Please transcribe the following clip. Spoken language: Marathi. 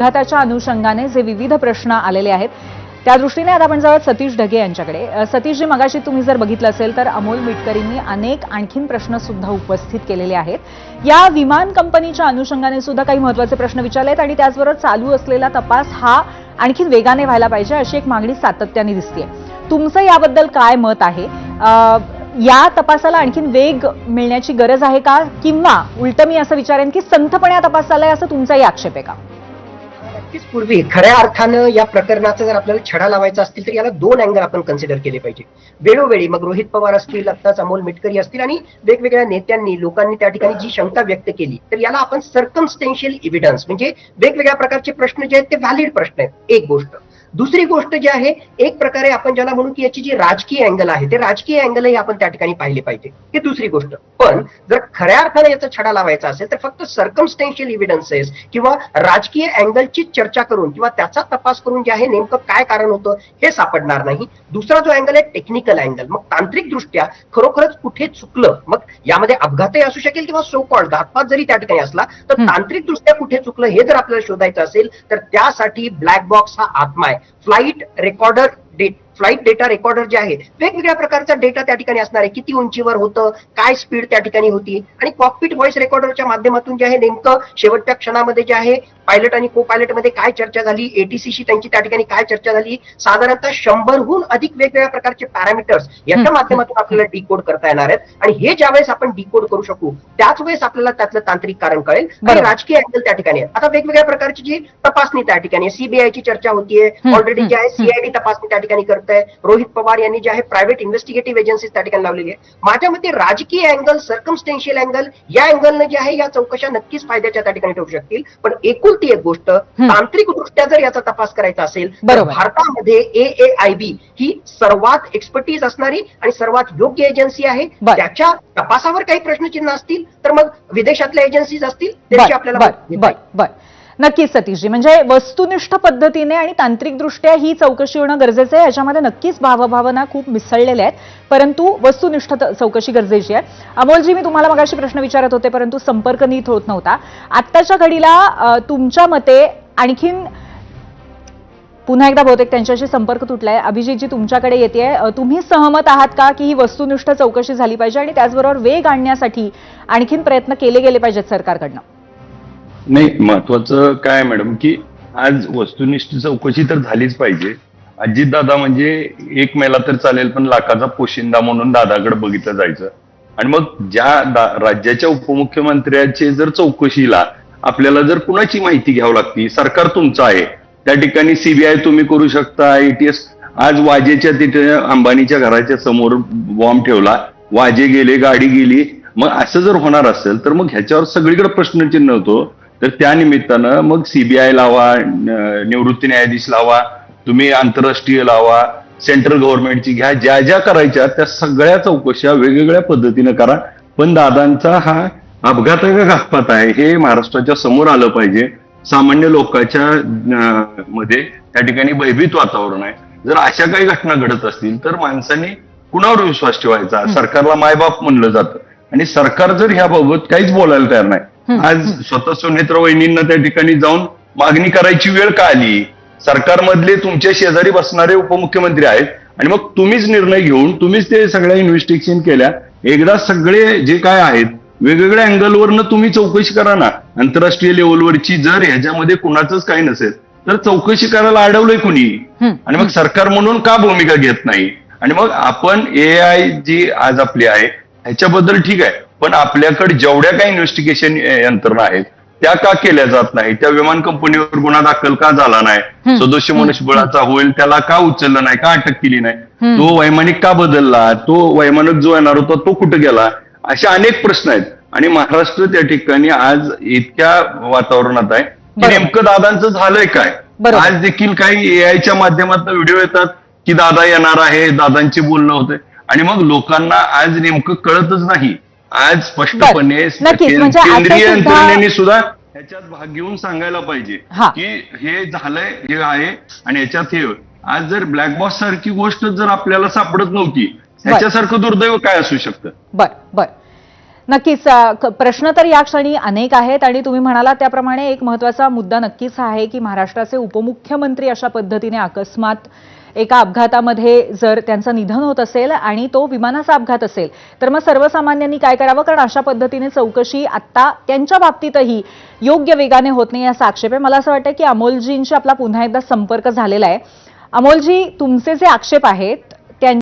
अपघाताच्या अनुषंगाने जे विविध प्रश्न आलेले आहेत त्या दृष्टीने आता आपण जाऊयात सतीश ढगे यांच्याकडे. सतीशजी, मगाशी तुम्ही जर बघितलं असेल तर अमोल मिटकरींनी अनेक आणखीन प्रश्न सुद्धा उपस्थित केलेले आहेत. या विमान कंपनीच्या अनुषंगाने सुद्धा काही महत्त्वाचे प्रश्न विचारले आहेत आणि त्याचबरोबर चालू असलेला तपास हा आणखीन वेगाने व्हायला पाहिजे अशी एक मागणी सातत्याने दिसतेय. तुमचं याबद्दल काय मत आहे? या तपासाला आणखीन वेग मिळण्याची गरज आहे का, किंवा उलट मी असं विचारेन की संथपणे या तपासाला आहे असं तुमचाही आक्षेप आहे का? नक्कीच पूर्वी खऱ्या अर्थानं या प्रकरणाचा जर आपल्याला छडा लावायचा असतील तर याला दोन अँगल आपण कन्सिडर केले पाहिजे. वेळोवेळी मग रोहित पवार असतील, आत्ताच अमोल मिटकरी असतील आणि वेगवेगळ्या नेत्यांनी लोकांनी त्या ठिकाणी जी शंका व्यक्त केली तर याला आपण सर्कमस्टेन्शियल एव्हिडन्स म्हणजे वेगवेगळ्या प्रकारचे प्रश्न जे आहेत ते व्हॅलिड प्रश्न आहेत, एक गोष्ट. दुसरी गोष्ट जी आहे, एक प्रकारे आपण ज्याला म्हणू की याची जी राजकीय अँगल आहे ते राजकीय अँगलही आपण त्या ठिकाणी पाहिले पाहिजे, ही दुसरी गोष्ट. पण जर खऱ्या अर्थाने याचा छडा लावायचा असेल तर फक्त सर्कमस्टेन्शियल एव्हिडन्सेस किंवा राजकीय अँगलची चर्चा करून किंवा त्याचा तपास करून जे आहे नेमकं काय कारण होतं हे सापडणार नाही. दुसरा जो अँगल आहे टेक्निकल अँगल, मग तांत्रिक दृष्ट्या खरोखरच कुठे चुकलं, मग यामध्ये अपघातही असू शकेल किंवा सो कॉल्ड घातपात जरी त्या ठिकाणी असला तर तांत्रिक दृष्ट्या कुठे चुकलं हे जर आपल्याला शोधायचं असेल तर त्यासाठी ब्लॅक बॉक्स हा आत्मा आहे. फ्लाईट डेटा रेकॉर्डर जे आहे वेगवेगळ्या प्रकारचा डेटा त्या ठिकाणी असणार आहे, किती उंचीवर होतं, काय स्पीड त्या ठिकाणी होती, आणि कॉकपिट व्हॉइस रेकॉर्डरच्या माध्यमातून जे आहे नेमकं शेवटच्या क्षणामध्ये जे आहे पायलट आणि को पायलट मध्ये काय चर्चा झाली, एटीसीशी त्यांची त्या ठिकाणी काय चर्चा झाली, साधारणतः 100हून अधिक वेगवेगळ्या प्रकारचे पॅरामीटर्स याच्या माध्यमातून आपल्याला डिकोड करता येणार आहेत. आणि हे ज्यावेळेस आपण डिकोड करू शकू त्याच वेळेस आपल्याला त्यातलं तांत्रिक कारण कळेल आणि राजकीय अँगल त्या ठिकाणी आहे. आता वेगवेगळ्या प्रकारची जी तपासणी त्या ठिकाणी सीबीआयची चर्चा होतीये, ऑलरेडी जे आहे सीआयडी तपासणी त्या ठिकाणी करते. रोहित पवार यांनी जे आहे प्रायव्हेट इन्व्हेस्टिगेटिव्ह एजन्सीज त्या ठिकाणी लावलेली आहे. माझ्या मते राजकीय अँगल, सर्कमस्टेन्शियल अँगल या अँगलनं जे आहे या चौकशा नक्कीच फायद्याच्या त्या ठिकाणी ठरू शकतील. पण एकुलती एक गोष्ट, तांत्रिक दृष्ट्या जर याचा तपास करायचा असेल तर भारतामध्ये AAIB ही सर्वात एक्सपर्टीज असणारी आणि सर्वात योग्य एजन्सी आहे. त्याच्या तपासावर काही प्रश्नचिन्ह असतील तर मग विदेशातल्या एजन्सीज असतील त्यांची आपल्याला. नक्कीच सतीशजी, म्हणजे वस्तुनिष्ठ पद्धतीने आणि तांत्रिकदृष्ट्या ही चौकशी होणं गरजेचं आहे. याच्यामध्ये नक्कीच भावभावना खूप मिसळलेल्या आहेत, परंतु वस्तुनिष्ठ चौकशी गरजेची आहे. अमोलजी, मी तुम्हाला मगाशी प्रश्न विचारत होते परंतु संपर्क नीट होत नव्हता. आत्ताच्या घडीला तुमच्या मते आणखीन पुन्हा एकदा बहुतेक त्यांच्याशी संपर्क तुटलाय. अभिजितजी, तुमच्याकडे येते, तुम्ही सहमत आहात का की ही वस्तुनिष्ठ चौकशी झाली पाहिजे आणि त्याचबरोबर वेग आणण्यासाठी आणखीन प्रयत्न केले गेले पाहिजेत सरकारकडनं? नाही, महत्वाचं काय मॅडम की आज वस्तुनिष्ठ चौकशी तर झालीच पाहिजे. अजितदादा म्हणजे एक मेला तर चालेल पण लाखाचा पोशिंदा म्हणून दादाकडे बघितलं जायचं. आणि मग ज्या राज्याच्या उपमुख्यमंत्र्याचे जर चौकशीला आपल्याला जर कुणाची माहिती घ्यावी लागती, सरकार तुमचं आहे, त्या ठिकाणी सीबीआय तुम्ही करू शकता, ATS. आज वाजेच्या तिथे अंबानीच्या घराच्या समोर बॉम्ब ठेवला, वाजे गेले, गाडी गेली. मग असं जर होणार असेल तर मग ह्याच्यावर सगळीकडे प्रश्नचिन्ह होतो. तर त्या निमित्तानं मग सीबीआय लावा, निवृत्ती न्यायाधीश लावा, तुम्ही आंतरराष्ट्रीय लावा, सेंट्रल गव्हर्नमेंटची घ्या, ज्या ज्या करायच्या त्या सगळ्या चौकशा वेगवेगळ्या पद्धतीनं करा. पण दादांचा हा अपघात आहे का घातपात आहे हे महाराष्ट्राच्या समोर आलं पाहिजे. सामान्य लोकांच्या मध्ये त्या ठिकाणी भयभीत वातावरण आहे. जर अशा काही घटना घडत असतील तर माणसांनी कुणावर विश्वास ठेवायचा? सरकारला मायबाप म्हणलं जातं आणि सरकार जर ह्याबाबत काहीच बोलायला तयार नाही. आज स्वतः सुनेत्रा वहिनींना त्या ठिकाणी जाऊन मागणी करायची वेळ का आली? सरकारमधले तुमच्या शेजारी बसणारे उपमुख्यमंत्री आहेत आणि मग तुम्हीच निर्णय घेऊन तुम्हीच ते सगळ्या इन्व्हेस्टिगेशन केल्या. एकदा सगळे जे काय आहेत वेगवेगळ्या अँगलवरनं तुम्ही चौकशी करा ना, आंतरराष्ट्रीय लेवलवरची. जर ह्याच्यामध्ये कुणाचंच काही नसेल तर चौकशी करायला अडवलंय कुणी? आणि मग सरकार म्हणून का भूमिका घेत नाही? आणि मग आपण AI जी आज आपली आहे ह्याच्याबद्दल ठीक आहे, पण आपल्याकडे जेवढ्या काही इन्व्हेस्टिगेशन यंत्रणा आहेत त्या का केल्या जात नाही? त्या विमान कंपनीवर गुन्हा दाखल का झाला नाही? सदस्य मनुष्यबळाचा होईल त्याला का उचललं नाही, का अटक केली नाही? तो वैमानिक का बदलला? तो वैमानिक जो येणार होता तो कुठे गेला? असे अनेक प्रश्न आहेत. आणि महाराष्ट्र त्या ठिकाणी आज इतक्या वातावरणात आहे की नेमकं दादांचं झालंय काय? आज देखील काही AIच्या माध्यमातून व्हिडिओ येतात की दादा येणार आहे, दादांची बोलणं होते आणि मग लोकांना आज नेमकं कळतच नाही. आज स्पष्टपणे केंद्रीय यंत्रणेने सुद्धा ह्याच्यात भाग घेऊन सांगायला पाहिजे की हे झालंय, हे आहे आणि याच्यात हे. आज जर ब्लॅक बॉक्स सारखी गोष्ट जर आपल्याला सापडत नव्हती, ह्याच्यासारखं दुर्दैव काय असू शकतं? बर नक्कीच प्रश्न तर या क्षणी अनेक आहेत आणि तुम्ही म्हणाला त्याप्रमाणे एक महत्वाचा मुद्दा नक्कीच हा आहे की महाराष्ट्राचे उपमुख्यमंत्री अशा पद्धतीने अकस्मात एका अपघातामध्ये जर त्यांचं निधन होत असेल आणि तो विमानाचा अपघात असेल तर मग सर्वसामान्यांनी काय करावं, कारण अशा पद्धतीने चौकशी आता त्यांच्या बाबतीतही योग्य वेगाने होत नाही असा आक्षेप आहे. मला असं वाटतं की अमोलजींशी आपला पुन्हा एकदा संपर्क झालेला आहे. अमोलजी, तुमचे जे आक्षेप आहेत